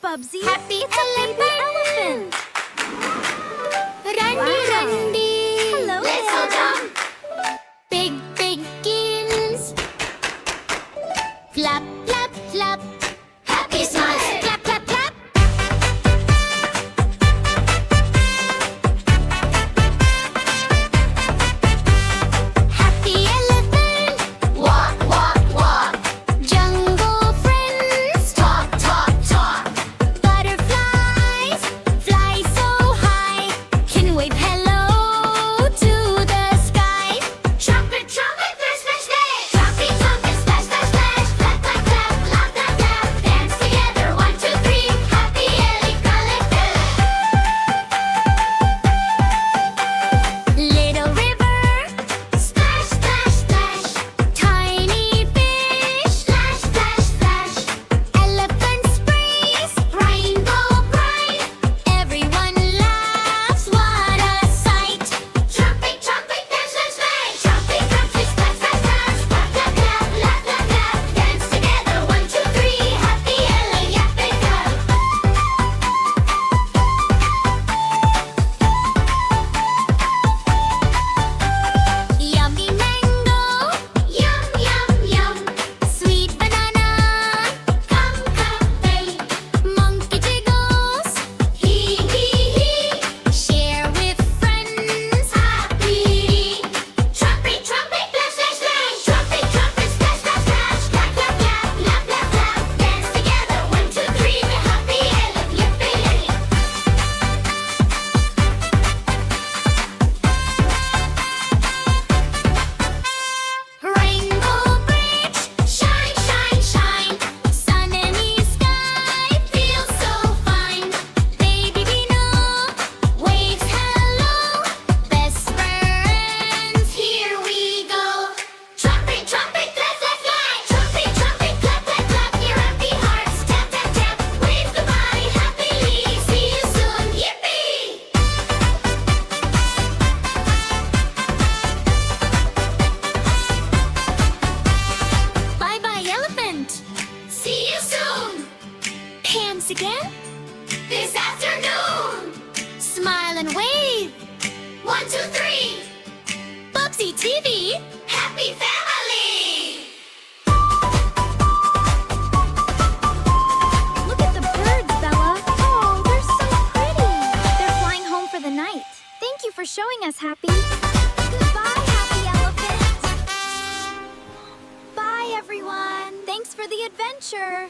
Bubsy. Happy It's a baby elephant. Randy, Randy. Hello Let's there. all jump. Big, big gills. Flap, flap, flap. Happy smiles. Clap, clap, clap. Happy elephant. Walk, walk, walk. Jungle friends. Talk, talk, talk. Butterflies fly so high. Can wave hello to the sky. Trumpet, trumpet, flash, flash, flash. Trumpet, trumpet, splash, splash, splash. Clap, clap, clap, laugh, laugh, laugh. Dance together, 1, 2, 3. Happy Ellie collective. Little river, splash, splash, splash. Tiny fish, splash, splash, splash. Elephant sprays, rainbow bright. Everyone laughs, what a sight. Trumpet, trumpet, flash, flash, flash. Trumpet, trumpet, splash, splash, splash. Clap, clap, clap, laugh, laugh, laugh. Dance together, 1, 2, 3. Happy Ellie, yapping cup. Yummy mango, yum, yum, yum. Sweet banana, come, come, play. Monkey jiggles, hee, hee, hee. Share with friends, happy. Trumpet, trumpet, flash, flash, flash. Trumpet, trumpet, splash, splash, splash. Clap, clap, clap, laugh, laugh, laugh. Dance together, 1, 2, 3. We're happy Ellie, yippee. Rainbow bridge, shine, shine, shine. Sunny sky feels so fine. Baby Dino waves hello. Best friends, here we go. Trumpet, trumpet, flash, flash, flash. Trumpet, trumpet, clap, clap, clap. Your happy hearts, tap, tap, tap. Wave goodbye happily. See you soon, yippee. Bye-bye, elephant. See you soon. Hands again. This afternoon. Smile and wave. 1, 2, 3. Bubsy TV. Happy family. Look at the birds, Bella. Oh, they're so pretty. They're flying home for the night. Thank you for showing us, Happy. Goodbye, Happy Elephant. Bye, everyone. Thanks for the adventure.